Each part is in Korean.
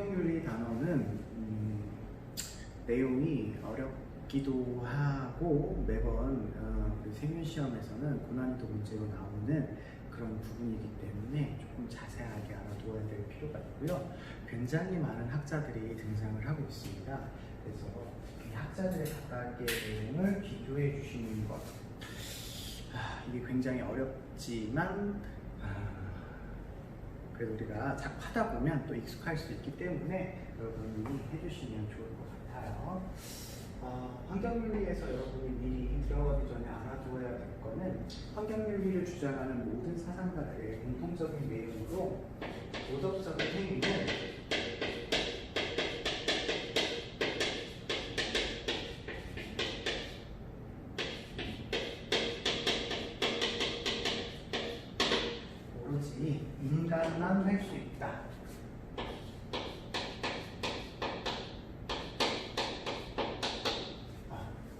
환경윤리 단어는 내용이 어렵기도 하고 매번 우리 세면시험에서는 고난이도 문제로 나오는 그런 부분이기 때문에 조금 자세하게 알아두어야 될 필요가 있고요. 굉장히 많은 학자들이 등장을 하고 있습니다. 그래서 이 학자들의 각각의 내용을 비교해 주시는 것, 이게 굉장히 어렵지만 그래도 우리가 자꾸 하다 보면 또 익숙할 수 있기 때문에 여러분이 해주시면 좋을 것 같아요. 환경윤리에서 여러분이 미리 들어가기 전에 알아두어야 될 거는 환경윤리를 주장하는 모든 사상가들의 공통적인 내용으로 도덕적인 행위는 오로지 인간만 할 수 있다.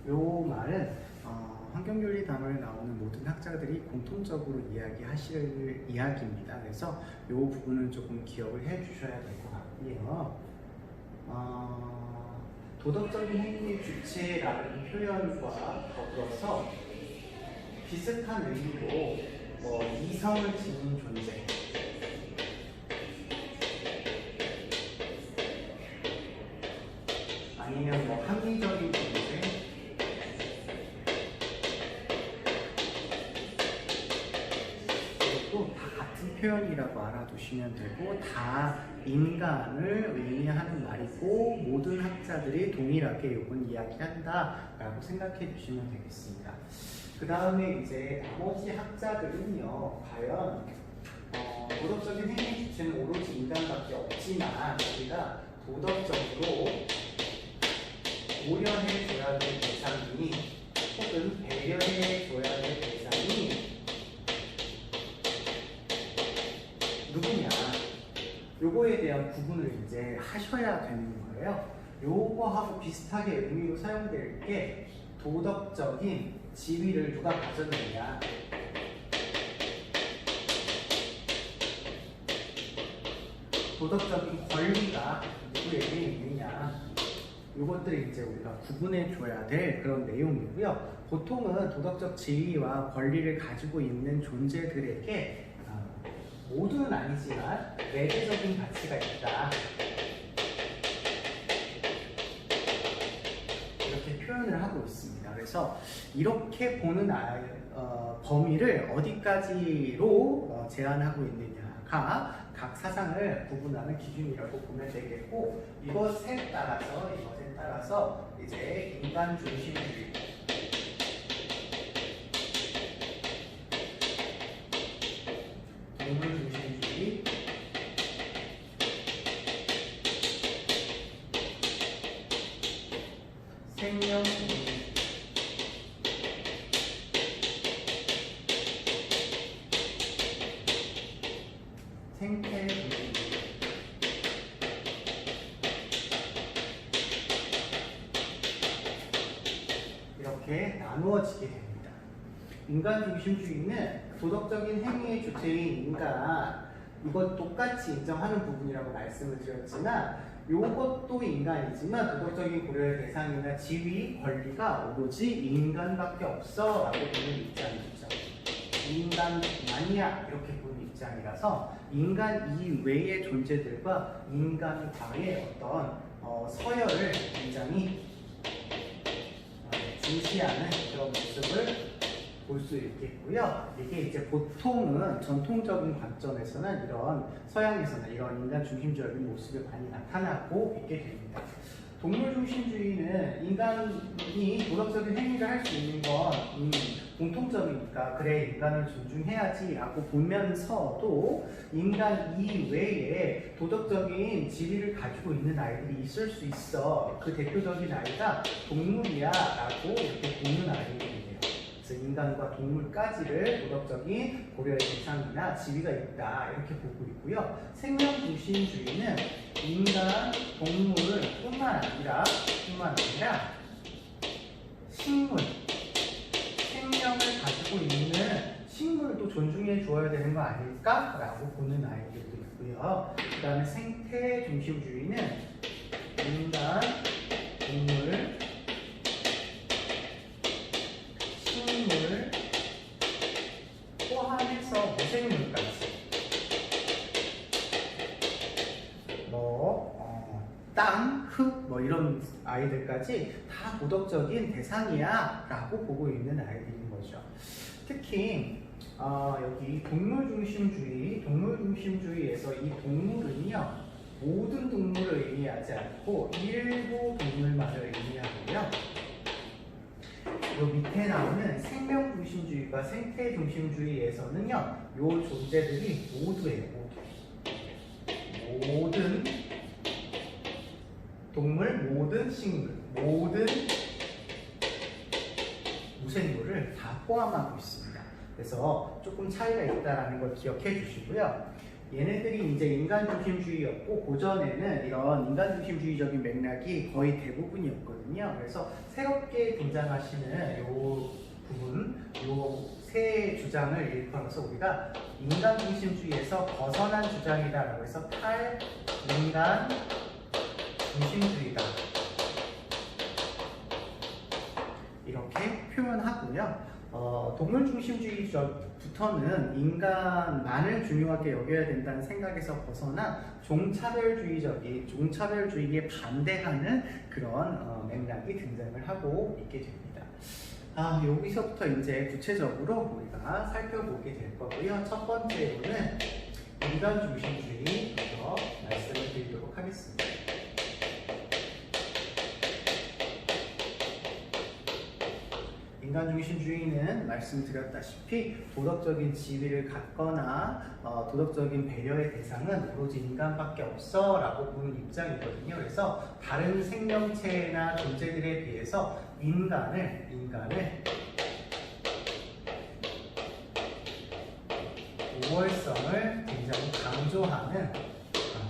요 말은 환경윤리 단어에 나오는 모든 학자들이 공통적으로 이야기하실 이야기입니다. 그래서 요 부분은 조금 기억을 해 주셔야 될 것 같고요. 도덕적인 행위의 주체라는 표현과 더불어서 비슷한 의미로 이성을 지닌 존재, 아니면 합리적인 존재, 그것도 다 같은 표현이라고 알아두시면 되고 다 인간을 의미하는 말이고 모든 학자들이 동일하게 이건 이야기한다라고 생각해 주시면 되겠습니다. 그 다음에 이제 나머지 학자들은요, 과연 도덕적인 행위 주체는 오로지 인간밖에 없지만 우리가 도덕적으로 고려해줘야 될 대상이 혹은 배려해줘야 될 대상이 누구냐, 요거에 대한 구분을 이제 하셔야 되는 거예요. 요거하고 비슷하게 의미로 사용될 게 도덕적인 지위를 누가 가졌느냐, 도덕적인 권리가 누구에게 있느냐, 이것들이 이제 우리가 구분해 줘야 될 그런 내용이고요. 보통은 도덕적 지위와 권리를 가지고 있는 존재들에게 모두는 아니지만 내재적인 가치가 있다, 이렇게 표현을 하고 있습니다. 그래서 이렇게 보는 범위를 어디까지로 제한하고 있느냐가 각 사상을 구분하는 기준이라고 보면 되겠고, 이것에 따라서 이제 인간 중심주의, 동물 중심주의, 생명 중심주의, 생태 중심주의, 이렇게 나누어지게 됩니다. 인간 중심주의는 도덕적인 행위의 주체인 인간, 이것 똑같이 인정하는 부분이라고 말씀을 드렸지만 이것도 인간이지만 도덕적인 고려의 대상이나 지위, 권리가 오로지 인간밖에 없어 라고 보는 입장이죠. 인간만이야 이렇게 보는 입장이라서 인간 이외의 존재들과 인간과의 어떤 서열을 굉장히 중시하는 그런 모습을 볼 수 있겠고요. 이게 이제 보통은 전통적인 관점에서는 이런 서양에서는 이런 인간 중심적인 모습이 많이 나타나고 있게 됩니다. 동물 중심주의는 인간이 도덕적인 행위를 할 수 있는 건 공통점이니까 그래 인간을 존중해야지 라고 보면서도 인간 이외에 도덕적인 지위를 가지고 있는 아이들이 있을 수 있어, 그 대표적인 아이가 동물이야 라고 이렇게 보는 아이들이에요. 그래서 인간과 동물까지를 도덕적인 고려의 대상이나 지위가 있다 이렇게 보고 있고요. 생명 중심주의는 인간, 동물뿐만 아니라 식물, 생명을 가지고 있는 식물도 존중해 주어야 되는 거 아닐까? 라고 보는 아이들도 있고요. 그 다음에 생태 중심주의는 인간, 동물, 식물 포함해서 무생물까지 땅, 흙, 이런 아이들까지 다 도덕적인 대상이야 라고 보고 있는 아이들인 거죠. 특히 여기 동물중심주의에서 이 동물은요 모든 동물을 의미하지 않고 일부 동물만을 의미하고요. 요 밑에 나오는 생명중심주의와 생태중심주의에서는요 요 존재들이 모두예요. 모든 동물, 모든 식물, 모든 무생물을 다 포함하고 있습니다. 그래서 조금 차이가 있다는 걸 기억해 주시고요. 얘네들이 이제 인간중심주의였고 고전에는 이런 인간중심주의적인 맥락이 거의 대부분이었거든요. 그래서 새롭게 등장하시는 요 부분, 요 세 주장을 일컬어서 우리가 인간중심주의에서 벗어난 주장이다라고 해서 탈인간 중심주의다 이렇게 표현하고요. 동물중심주의부터는 인간만을 중요하게 여겨야 된다는 생각에서 벗어나 종차별주의에 반대하는 그런 맥락이 등장을 하고 있게 됩니다. 여기서부터 이제 구체적으로 우리가 살펴보게 될 거고요. 첫 번째로는 인간중심주의부터 말씀을 드리도록 하겠습니다. 인간중심주의는 말씀드렸다시피 도덕적인 지위를 갖거나 도덕적인 배려의 대상은 오로지 인간밖에 없어 라고 보는 입장이거든요. 그래서 다른 생명체나 존재들에 비해서 인간을 우월성을 굉장히 강조하는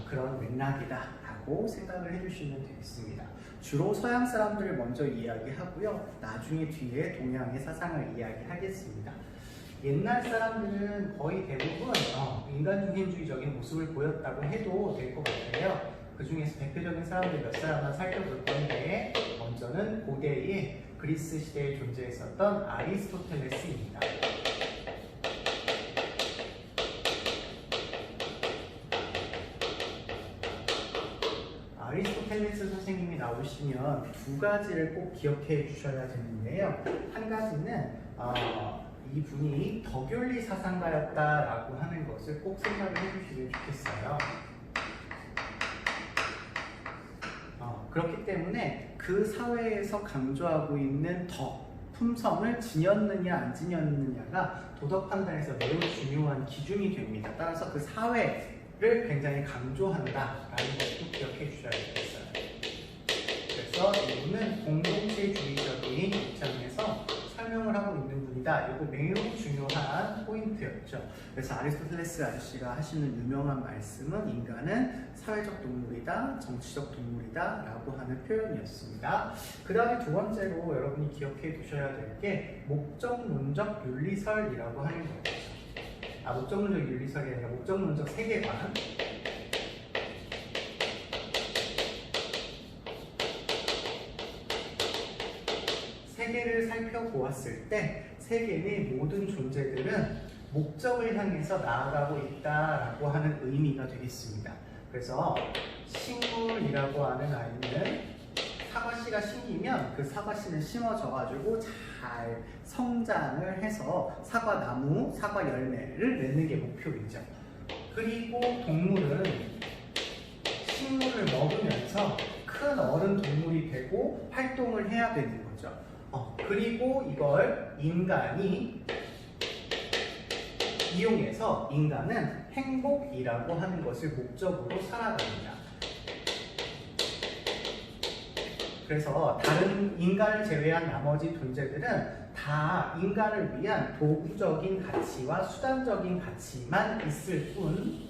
그런 맥락이다 라고 생각을 해주시면 되겠습니다. 주로 서양 사람들을 먼저 이야기하고요. 나중에 뒤에 동양의 사상을 이야기하겠습니다. 옛날 사람들은 거의 대부분 인간중심주의적인 모습을 보였다고 해도 될 것 같아요. 그 중에서 대표적인 사람들 몇 사람만 살펴볼 건데 먼저는 고대의 그리스 시대에 존재했었던 아리스토텔레스입니다. 아리스토텔레스 선생님이 나오시면 두 가지를 꼭 기억해 주셔야 되는데요. 한 가지는 이분이 덕윤리 사상가였다라고 하는 것을 꼭 생각을 해주시면 좋겠어요. 그렇기 때문에 그 사회에서 강조하고 있는 덕, 품성을 지녔느냐 안 지녔느냐가 도덕 판단에서 매우 중요한 기준이 됩니다. 따라서 그 사회를 굉장히 강조한다라는 것도 기억해 주셔야 되겠어요. 그래서 이분은 공동체주의적인 입장에서 설명을 하고 있는 분이다. 이거 매우 중요한 포인트였죠. 그래서 아리스토텔레스 아저씨가 하시는 유명한 말씀은 인간은 사회적 동물이다, 정치적 동물이다 라고 하는 표현이었습니다. 그 다음에 두 번째로 여러분이 기억해 두셔야 될 게 목적론적 윤리설이라고 하는 거예요. 목적론적 윤리설이 아니라 목적론적 세계관. 세계를 살펴보았을 때 세계의 모든 존재들은 목적을 향해서 나아가고 있다라고 하는 의미가 되겠습니다. 그래서 식물이라고 하는 아이는 사과씨가 심기면 그 사과씨는 심어져가지고 잘 성장을 해서 사과나무, 사과 열매를 맺는 게 목표이죠. 그리고 동물은 식물을 먹으면서 큰 어른 동물이 되고 활동을 해야 되는 거죠. 그리고 이걸 인간이 이용해서 인간은 행복이라고 하는 것을 목적으로 살아갑니다. 그래서 다른 인간을 제외한 나머지 존재들은 다 인간을 위한 도구적인 가치와 수단적인 가치만 있을 뿐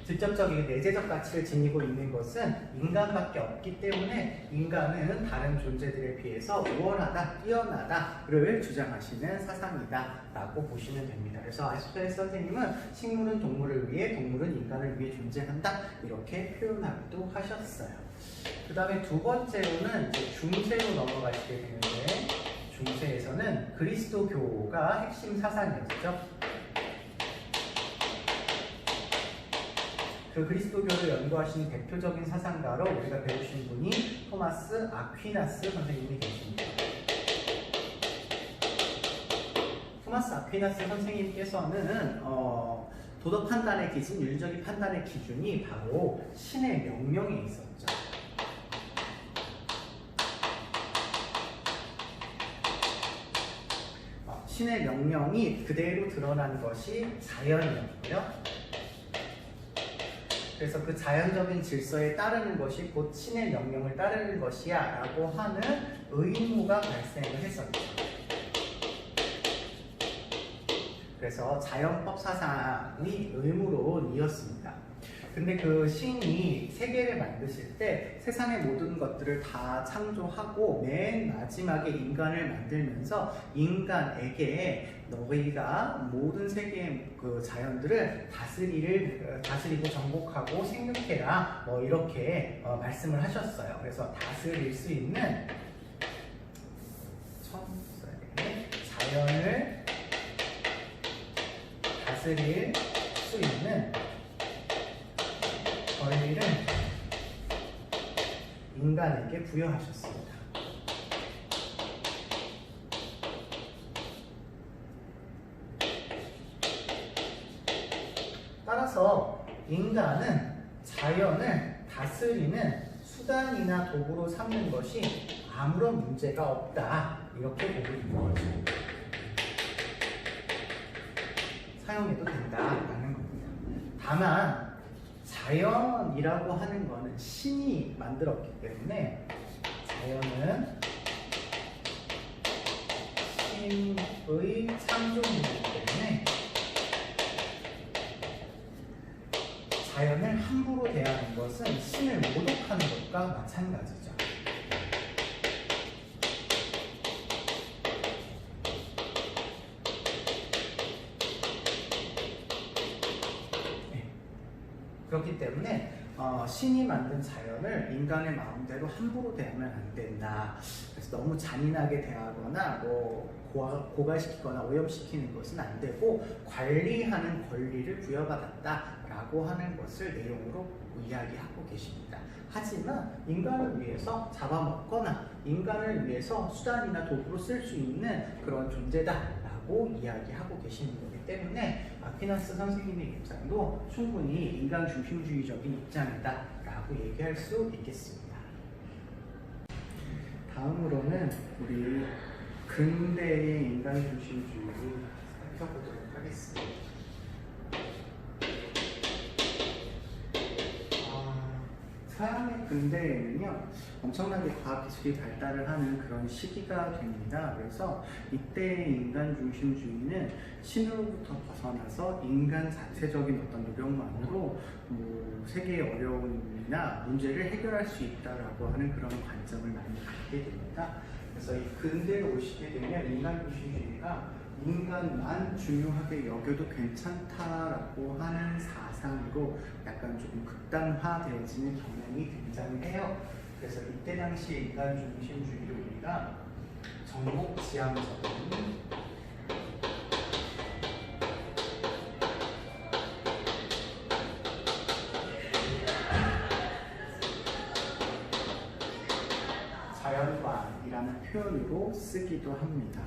즉 직접적인 내재적 가치를 지니고 있는 것은 인간밖에 없기 때문에 인간은 다른 존재들에 비해서 우월하다, 뛰어나다를 주장하시는 사상이다 라고 보시면 됩니다. 그래서 아리스토텔레스 선생님은 식물은 동물을 위해, 동물은 인간을 위해 존재한다 이렇게 표현하기도 하셨어요. 그 다음에 두 번째로는 이제 중세로 넘어가시게 되는데, 중세에서는 그리스도교가 핵심 사상이었죠. 그 그리스도교를 연구하신 대표적인 사상가로 우리가 배우신 분이 토마스 아퀴나스 선생님이 계십니다. 토마스 아퀴나스 선생님께서는 도덕 판단의 기준, 윤리적인 판단의 기준이 바로 신의 명령에 있었죠. 신의 명령이 그대로 드러난 것이 자연이었고요. 그래서 그 자연적인 질서에 따르는 것이 곧 신의 명령을 따르는 것이야 라고 하는 의무가 발생을 했었죠. 그래서 자연법 사상이 의무론이었습니다. 근데 그 신이 세계를 만드실 때 세상의 모든 것들을 다 창조하고 맨 마지막에 인간을 만들면서 인간에게 너희가 모든 세계의 그 자연들을 다스리고 정복하고 생육해라 뭐 이렇게 말씀을 하셨어요. 그래서 다스릴 수 있는 자연을 다스릴 수 있는 권리를 인간에게 부여하셨습니다. 따라서 인간은 자연을 다스리는 수단이나 도구로 삼는 것이 아무런 문제가 없다 이렇게 보고 있는 거죠. 사용해도 된다라는 겁니다. 다만 자연이라고 하는 것은 신이 만들었기 때문에 자연은 신의 창조물이기 때문에 자연을 함부로 대하는 것은 신을 모독하는 것과 마찬가지죠. 그렇기 때문에 신이 만든 자연을 인간의 마음대로 함부로 대하면 안 된다. 그래서 너무 잔인하게 대하거나 뭐 고갈시키거나 오염시키는 것은 안 되고 관리하는 권리를 부여받았다라고 하는 것을 내용으로 이야기하고 계십니다. 하지만 인간을 위해서 잡아먹거나 인간을 위해서 수단이나 도구로 쓸 수 있는 그런 존재다라고 이야기하고 계시는 거기 때문에 아퀴나스 선생님의 입장도 충분히 인간 중심주의적인 입장이다라고 얘기할 수 있겠습니다. 다음으로는 우리 근대의 인간 중심주의를 살펴보도록 하겠습니다. 서양의 근대에는요 엄청나게 과학기술이 발달을 하는 그런 시기가 됩니다. 그래서 이때의 인간 중심주의는 신으로부터 벗어나서 인간 자체적인 어떤 노력만으로 뭐 세계의 어려움이나 문제를 해결할 수 있다라고 하는 그런 관점을 많이 갖게 됩니다. 그래서 이 근대로 오시게 되면 인간 중심주의가 인간만 중요하게 여겨도 괜찮다라고 하는 사상으로 약간 조금 극단화되어지는 경향이 등장해요. 그래서 이때 당시 인간 중심주의를 우리가 정복지향적인 자연관이라는 표현으로 쓰기도 합니다.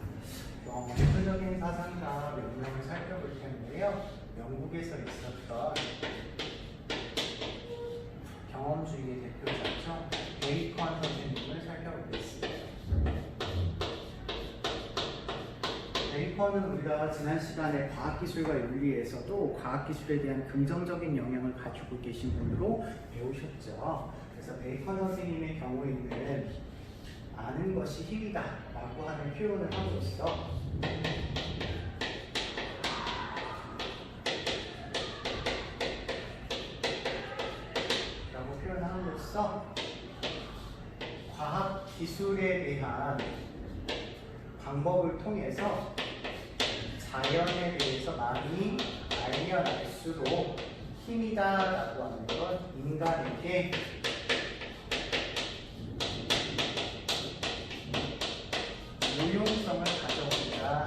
대표적인 사상가 몇 명을 살펴볼 텐데요. 영국에서 있었던 경험주의의 대표자죠. 베이컨 선생님을 살펴보겠습니다. 베이컨은 우리가 지난 시간에 과학기술과 윤리에서도 과학기술에 대한 긍정적인 영향을 가지고 계신 분으로 배우셨죠. 그래서 베이컨 선생님의 경우에는 아는 것이 힘이다 라고 하는 표현을 함으로써 기술에 대한 방법을 통해서 자연에 대해서 많이 알면 알수록 힘이다라고 하는 건 인간에게 무용성을 가져온다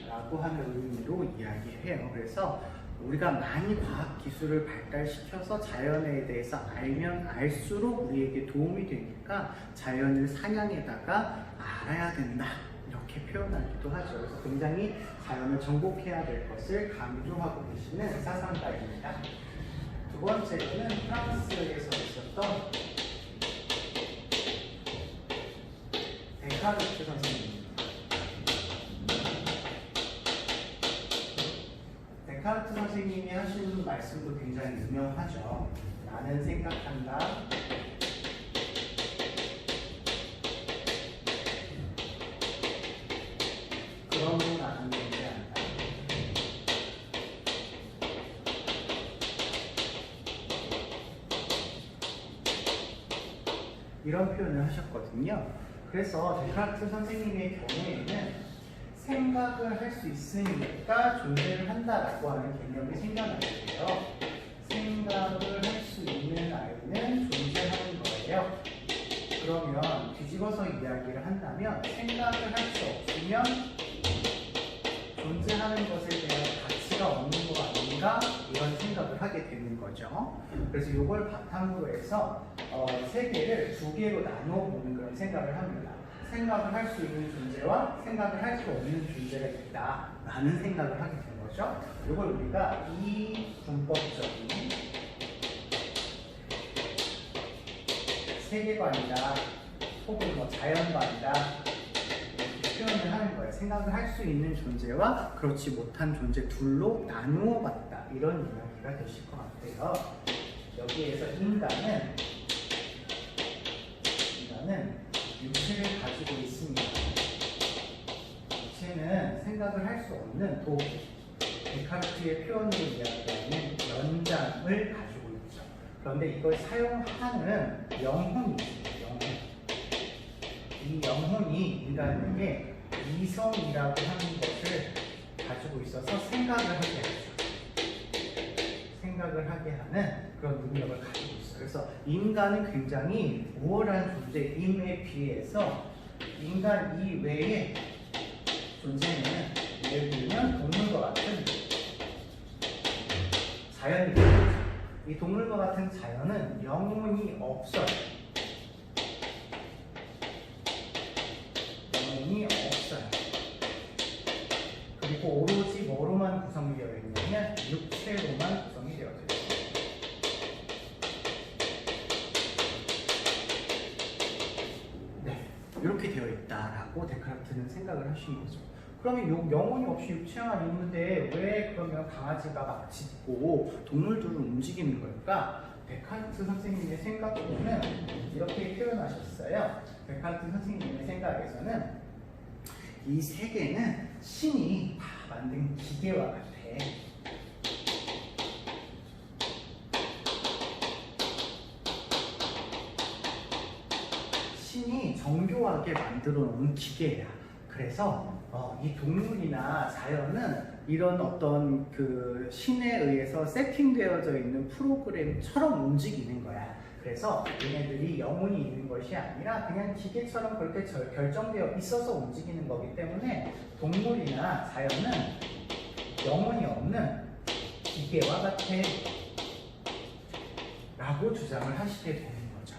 라고 하는 의미로 이야기해요. 그래서 우리가 많이 과학 기술을 발달시켜서 자연에 대해서 알면 알수록 우리에게 도움이 되니까 자연을 사냥에다가 알아야 된다 이렇게 표현하기도 하죠. 그래서 굉장히 자연을 정복해야 될 것을 강조하고 계시는 사상가입니다. 두 번째로는 프랑스에서 있었던 데카르트 선생님입니다. 데카르트 선생님이 하신 말씀도 굉장히 유명하죠. 나는 생각한다. 그러므로 나는 존재한다. 이런 표현을 하셨거든요. 그래서 데카르트 선생님의 경우에는 생각을 할 수 있으니까 존재를 한다라고 하는 개념이 생겨나는데요. 생각을 할 수 있는 아이는 존재하는 거예요. 그러면 뒤집어서 이야기를 한다면 생각을 할 수 없으면 존재하는 것에 대한 가치가 없는 거 아닌가? 이런 생각을 하게 되는 거죠. 그래서 이걸 바탕으로 해서 세계를 두 개로 나눠 보는 그런 생각을 합니다. 생각을 할 수 있는 존재와 생각을 할 수 없는 존재가 있다 라는 생각을 하게 된 거죠. 이걸 우리가 이분법적인 세계관이다 혹은 뭐 자연관이다 이렇게 표현을 하는 거예요. 생각을 할 수 있는 존재와 그렇지 못한 존재 둘로 나누어 봤다 이런 이야기가 되실 것 같아요. 여기에서 인간은 육체를 가지고 있습니다. 육체는 생각을 할 수 없는 도구, 데카르트의 표현으로 이야기하는 연장을 가지고 있죠. 그런데 이걸 사용하는 영혼이 있습니다. 영혼. 이 영혼이 인간에게 이성이라고 하는 것을 가지고 있어서 생각을 하게 하죠. 생각을 하게 하는 그런 능력을 가지고 있어요. 그래서 인간은 굉장히 우월한 존재임에 비해서 인간 이외의 존재는 예를 들면 동물과 같은 자연이 있죠. 이 동물과 같은 자연은 영혼이 없어요. 영혼이 없어요. 그리고 오로지 뭐로만 구성되어 있냐면 육체로만 구성이 되어 있어요. 이렇게 되어 있다라고 데카르트는 생각을 하신 거죠. 그러면 영혼이 없이 육체만 있는데 왜 그러면 강아지가 막 짖고 동물들을 움직이는 걸까? 데카르트 선생님의 생각으로는 이렇게 표현하셨어요. 데카르트 선생님의 생각에서는 이 세계는 신이 다 만든 기계와 같아. 신이 정교하게 만들어 놓은 기계야. 그래서 이 동물이나 자연은 이런 어떤 그 신에 의해서 세팅되어져 있는 프로그램처럼 움직이는 거야. 그래서 얘네들이 영혼이 있는 것이 아니라 그냥 기계처럼 그렇게 결정되어 있어서 움직이는 거기 때문에 동물이나 자연은 영혼이 없는 기계와 같아 라고 주장을 하시게 되는 거죠.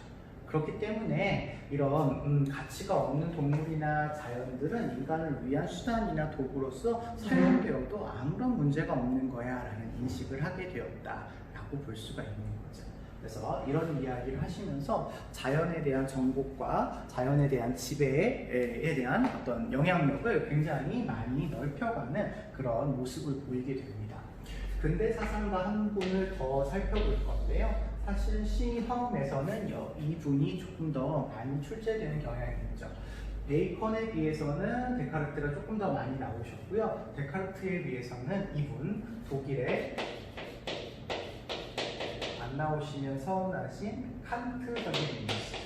그렇기 때문에 이런 가치가 없는 동물이나 자연들은 인간을 위한 수단이나 도구로서 사용되어도 아무런 문제가 없는 거야 라는 인식을 하게 되었다라고 볼 수가 있는 거죠. 그래서 이런 이야기를 하시면서 자연에 대한 정복과 자연에 대한 지배에 대한 어떤 영향력을 굉장히 많이 넓혀가는 그런 모습을 보이게 됩니다. 근대 사상가 한 분을 더 살펴볼 건데요. 사실 시험에서는 이분이 조금 더 많이 출제되는 경향이 있죠. 베이컨에 비해서는 데카르트가 조금 더 많이 나오셨고요. 데카르트에 비해서는 이분 독일에 안 나오시면 서운하신 칸트 선생님이시죠.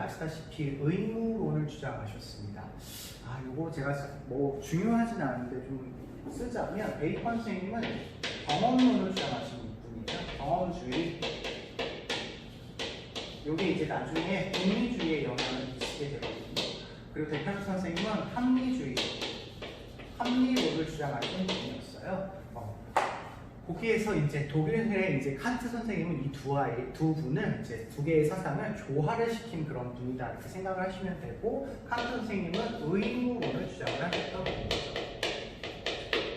아시다시피 의무론을 주장하셨습니다. 요거 제가 뭐 중요하진 않은데 좀 쓰자면 베이컨 선생님은 경험론을 주장하시는 분이죠. 경험주의. 요게 이제 나중에 인리주의에 영향을 미치게 되거든요. 그리고 데카르트 선생님은 합리주의, 합리론을 주장하시는 분이었어요. 거기에서 이제 독일의 이제 칸트 선생님은 이 두 분을 이제 두 개의 사상을 조화를 시킨 그런 분이다 이렇게 생각을 하시면 되고, 칸트 선생님은 의무론을 주장을 하셨던 분이죠.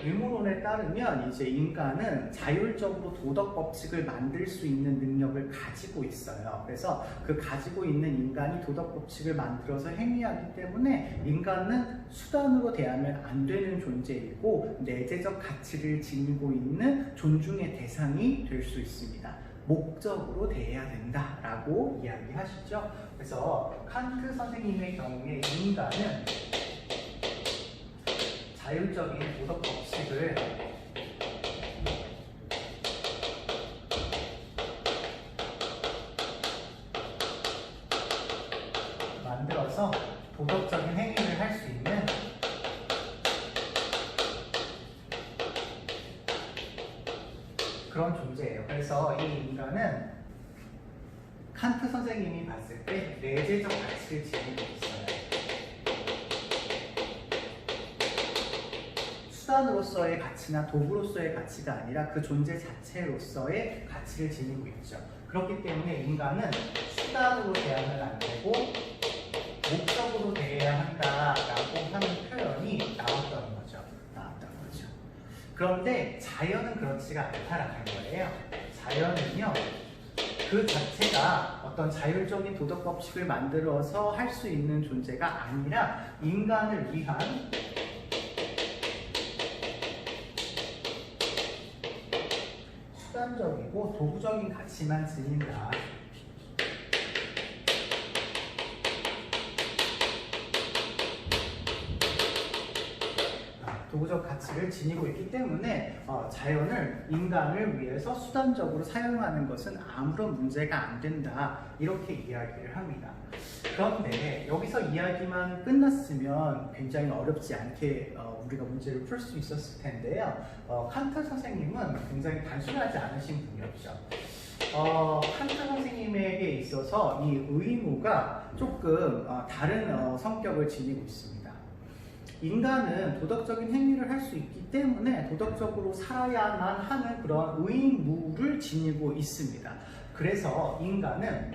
의무론에 따르면 이제 인간은 자율적으로 도덕 법칙을 만들 수 있는 능력을 가지고 있어요. 그래서 그 가지고 있는 인간이 도덕 법칙을 만들어서 행위하기 때문에 인간은 수단으로 대하면 안 되는 존재이고 내재적 가치를 지니고 있는 존중의 대상이 될 수 있습니다. 목적으로 대해야 된다라고 이야기하시죠. 그래서 칸트 선생님의 경우에 인간은 자율적인 도덕 법칙을 만들어서 도덕적인 행위를 할 수 있는 그런 존재예요. 그래서 이 인간은 칸트 선생님이 봤을 때 내재적 가치를 지니고 있어요. 수단으로서의 가치나 도구로서의 가치가 아니라 그 존재 자체로서의 가치를 지니고 있죠. 그렇기 때문에 인간은 수단으로 대하면 안 되고 목적으로 대해야 한다라고 하는 표현이 나왔던 거죠. 그런데 자연은 그렇지가 않다라는 거예요. 자연은요, 그 자체가 어떤 자율적인 도덕 법칙을 만들어서 할 수 있는 존재가 아니라 인간을 위한 수단적이고 도구적인 가치만 지닌다. 도구적 가치를 지니고 있기 때문에 자연을 인간을 위해서 수단적으로 사용하는 것은 아무런 문제가 안 된다. 이렇게 이야기를 합니다. 그런데 여기서 이야기만 끝났으면 굉장히 어렵지 않게 우리가 문제를 풀 수 있었을 텐데요. 칸트 선생님은 굉장히 단순하지 않으신 분이었죠. 칸트 선생님에게 있어서 이 의무가 조금 다른 성격을 지니고 있습니다. 인간은 도덕적인 행위를 할 수 있기 때문에 도덕적으로 살아야만 하는 그런 의무를 지니고 있습니다. 그래서 인간은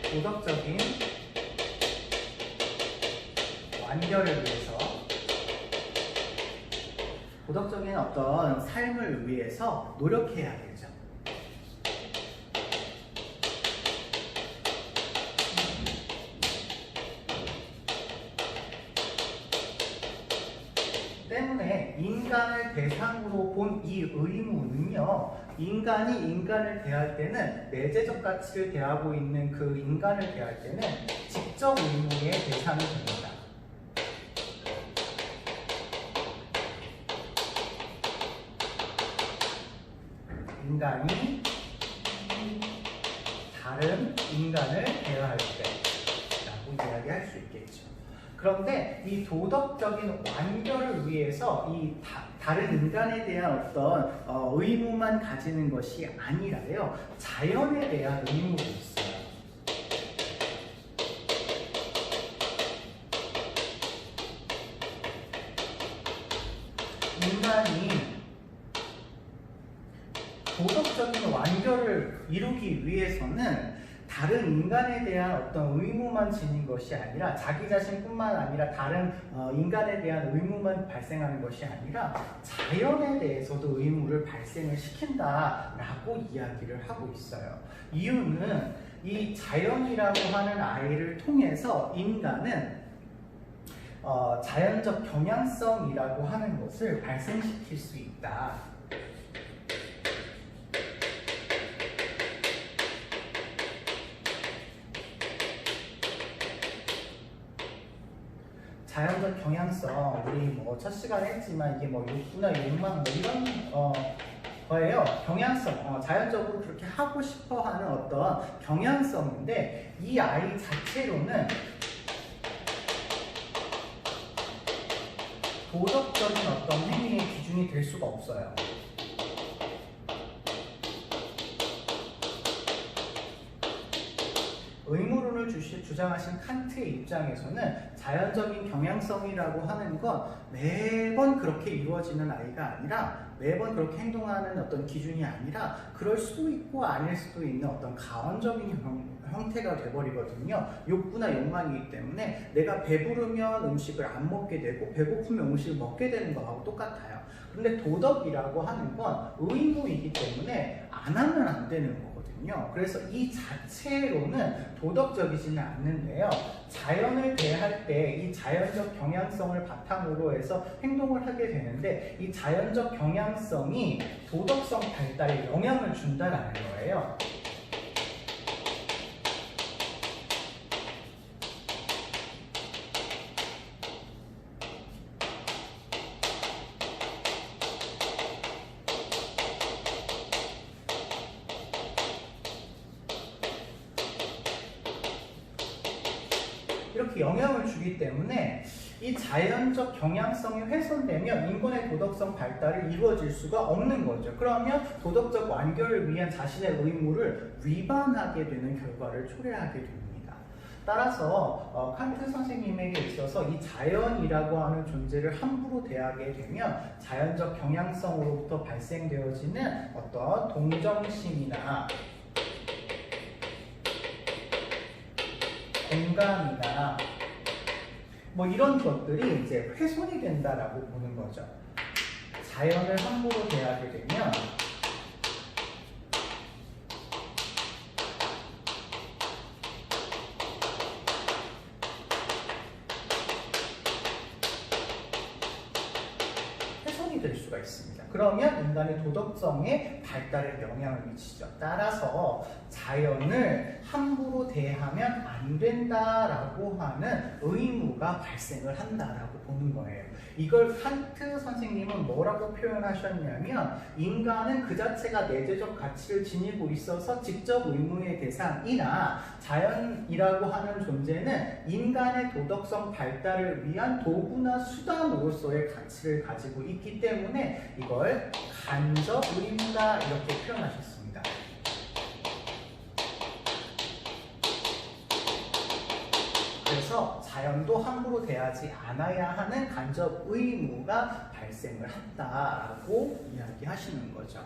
도덕적인 완결을 위해서, 도덕적인 어떤 삶을 위해서 노력해야 되죠. 때문에 인간을 대상으로 본 이 의무는요, 인간이 인간을 대할 때는 내재적 가치를 대하고 있는 그 인간을 대할 때는 직접 의무의 대상이 됩니다. 인간이 다른 인간을 대할 때라고 이야기할 수 있겠죠. 그런데 이 도덕적인 완결을 위해서 이 다른 인간에 대한 어떤 의무만 가지는 것이 아니라요, 자연에 대한 의무도 있어요. 인간이 도덕적인 완결을 이루기 위해서는 다른 인간에 대한 어떤 의무만 지닌 것이 아니라, 자기 자신뿐만 아니라 다른 인간에 대한 의무만 발생하는 것이 아니라 자연에 대해서도 의무를 발생을 시킨다라고 이야기를 하고 있어요. 이유는 이 자연이라고 하는 아이를 통해서 인간은 자연적 경향성이라고 하는 것을 발생시킬 수 있다. 자연적 경향성, 우리 뭐 첫 시간에 했지만 이게 뭐 욕구나 욕망 뭐 이런 저예요. 경향성, 자연적으로 그렇게 하고 싶어 하는 어떤 경향성인데 이 아이 자체로는 도덕적인 어떤 행위의 기준이 될 수가 없어요. 의무론을 주장하신 칸트의 입장에서는 자연적인 경향성이라고 하는 건 매번 그렇게 이루어지는 아이가 아니라 매번 그렇게 행동하는 어떤 기준이 아니라 그럴 수도 있고 아닐 수도 있는 어떤 가언적인 형태가 돼버리거든요. 욕구나 욕망이기 때문에 내가 배부르면 음식을 안 먹게 되고 배고프면 음식을 먹게 되는 거하고 똑같아요. 그런데 도덕이라고 하는 건 의무이기 때문에 안 하면 안 되는 거거든요. 그래서 이 자체로는 도덕적이지는 않는데요. 자연을 대할 때 이 자연적 경향성을 바탕으로 해서 행동을 하게 되는데 이 자연적 경향성이 도덕성 발달에 영향을 준다라는 거예요. 이렇게 영향을 주기 때문에 이 자연적 경향성이 훼손되면 인간의 도덕성 발달이 이루어질 수가 없는 거죠. 그러면 도덕적 완결을 위한 자신의 의무를 위반하게 되는 결과를 초래하게 됩니다. 따라서 칸트 선생님에게 있어서 이 자연이라고 하는 존재를 함부로 대하게 되면 자연적 경향성으로부터 발생되어지는 어떤 동정심이나 공감이나 뭐 이런 것들이 이제 훼손이 된다라고 보는 거죠. 자연을 함부로 대하게 되면 훼손이 될 수가 있습니다. 그러면 인간의 도덕성에 발달에 영향을 미치죠. 따라서 자연을 함부로 대하면 안 된다라고 하는 의무가 발생을 한다라고 보는 거예요. 이걸 칸트 선생님은 뭐라고 표현하셨냐면 인간은 그 자체가 내재적 가치를 지니고 있어서 직접 의무의 대상이나 자연이라고 하는 존재는 인간의 도덕성 발달을 위한 도구나 수단으로서의 가치를 가지고 있기 때문에 이걸 간접 의무다 이렇게 표현하셨습니다. 그래서 자연도 함부로 대하지 않아야 하는 간접 의무가 발생을 한다라고 이야기하시는 거죠.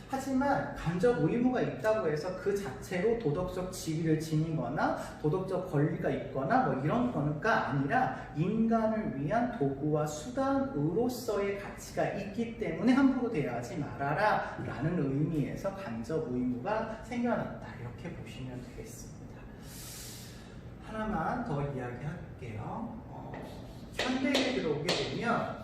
하지만 간접 의무가 있다고 해서 그 자체로 도덕적 지위를 지니거나 도덕적 권리가 있거나 뭐 이런 거가 아니라 인간을 위한 도구와 수단으로서의 가치가 있기 때문에 함부로 대하지 말아라 라는 의미에서 간접 의무가 생겨났다 이렇게 보시면 되겠습니다. 하나만 더 이야기할게요. 현대에 들어오게 되면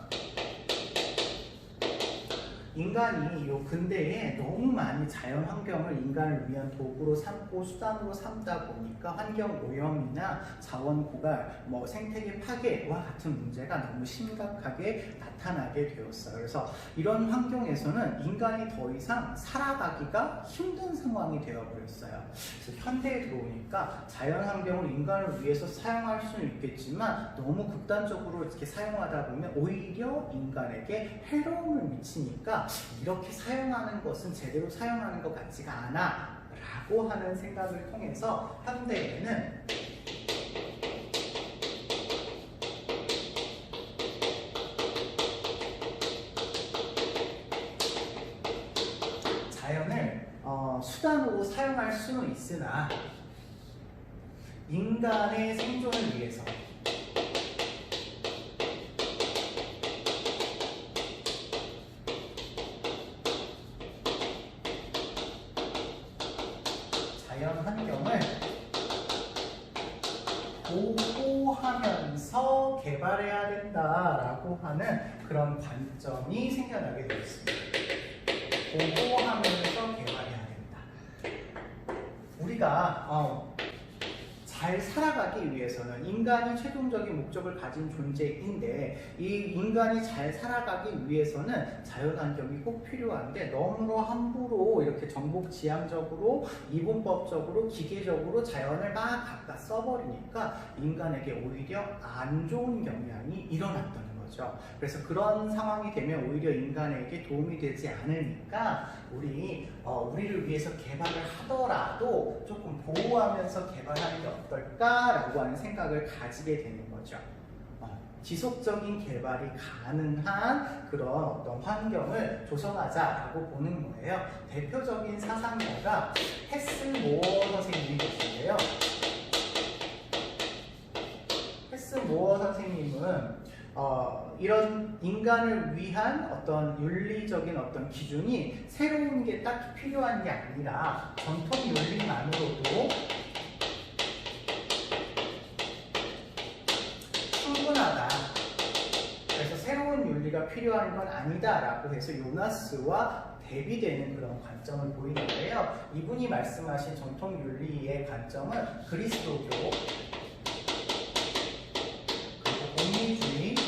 인간이 요 근대에 너무 많이 자연 환경을 인간을 위한 도구로 삼고 수단으로 삼다 보니까 환경 오염이나 자원 고갈, 뭐 생태계 파괴와 같은 문제가 너무 심각하게 나타나게 되었어요. 그래서 이런 환경에서는 인간이 더 이상 살아가기가 힘든 상황이 되어버렸어요. 그래서 현대에 들어오니까 자연 환경을 인간을 위해서 사용할 수는 있겠지만 너무 극단적으로 이렇게 사용하다 보면 오히려 인간에게 해로움을 미치니까 이렇게 사용하는 것은 제대로 사용하는 것 같지가 않아 라고 하는 생각을 통해서 현대에는 자연을 수단으로 사용할 수는 있으나 인간의 생존을 위해서 자연 환경을 보호하면서 개발해야 된다라고 하는 그런 관점이 생겨나게 되었습니다. 보호하면서 개발해야 된다. 우리가 잘 살아가기 위해서는 인간이 최종적인 목적을 가진 존재인데 이 인간이 잘 살아가기 위해서는 자연환경이 꼭 필요한데 너무 함부로 이렇게 정복지향적으로 이분법적으로 기계적으로 자연을 막 갖다 써버리니까 인간에게 오히려 안 좋은 영향이 일어났던 거죠. 그래서 그런 상황이 되면 오히려 인간에게 도움이 되지 않으니까 우리를 위해서 개발을 하더라도 조금 보호하면서 개발하는 게 어떨까라고 하는 생각을 가지게 되는 거죠. 지속적인 개발이 가능한 그런 어떤 환경을 조성하자라고 보는 거예요. 대표적인 사상가가 헤스 모어 선생님이 계신데요. 헤스 모어 선생님은 이런 인간을 위한 어떤 윤리적인 어떤 기준이 새로운 게 딱히 필요한 게 아니라 전통 윤리만으로도 충분하다. 그래서 새로운 윤리가 필요한 건 아니다라고 해서 요나스와 대비되는 그런 관점을 보이는 거예요. 이분이 말씀하신 전통 윤리의 관점은 그리스도교 공리주의에서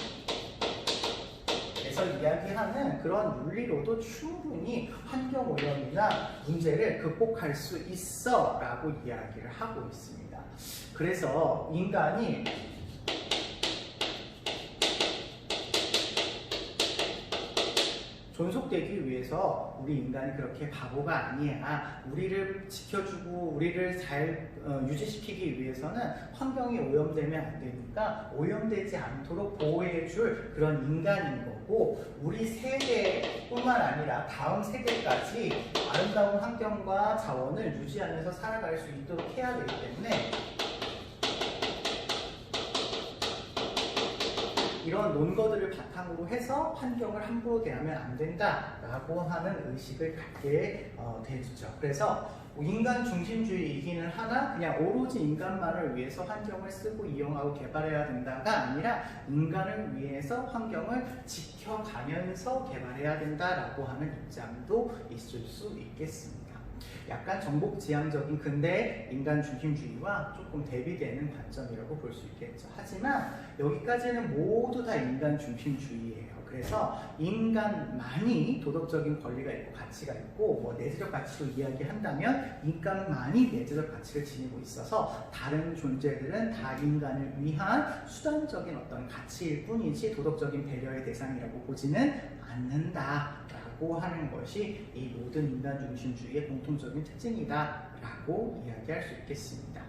이야기하는 그런 윤리로도 충분히 환경오염이나 문제를 극복할 수 있어 라고 이야기를 하고 있습니다. 그래서 인간이 존속되기 위해서 우리 인간이 그렇게 바보가 아니야. 우리를 지켜주고 우리를 잘 유지시키기 위해서는 환경이 오염되면 안 되니까 오염되지 않도록 보호해줄 그런 인간인 거고 우리 세대뿐만 아니라 다음 세대까지 아름다운 환경과 자원을 유지하면서 살아갈 수 있도록 해야 되기 때문에 이런 논거들을 바탕으로 해서 환경을 함부로 대하면 안 된다라고 하는 의식을 갖게 되죠. 그래서 인간 중심주의이기는 하나 그냥 오로지 인간만을 위해서 환경을 쓰고 이용하고 개발해야 된다가 아니라 인간을 위해서 환경을 지켜가면서 개발해야 된다라고 하는 입장도 있을 수 있겠습니다. 약간 정복지향적인 근대 인간 중심주의와 조금 대비되는 관점이라고 볼 수 있겠죠. 하지만 여기까지는 모두 다 인간 중심주의예요. 그래서 인간만이 도덕적인 권리가 있고 가치가 있고 뭐 내재적 가치로 이야기한다면 인간만이 내재적 가치를 지니고 있어서 다른 존재들은 다 인간을 위한 수단적인 어떤 가치일 뿐이지 도덕적인 배려의 대상이라고 보지는 않는다라고 하는 것이 이 모든 인간 중심주의의 공통적인 특징이다라고 이야기할 수 있겠습니다.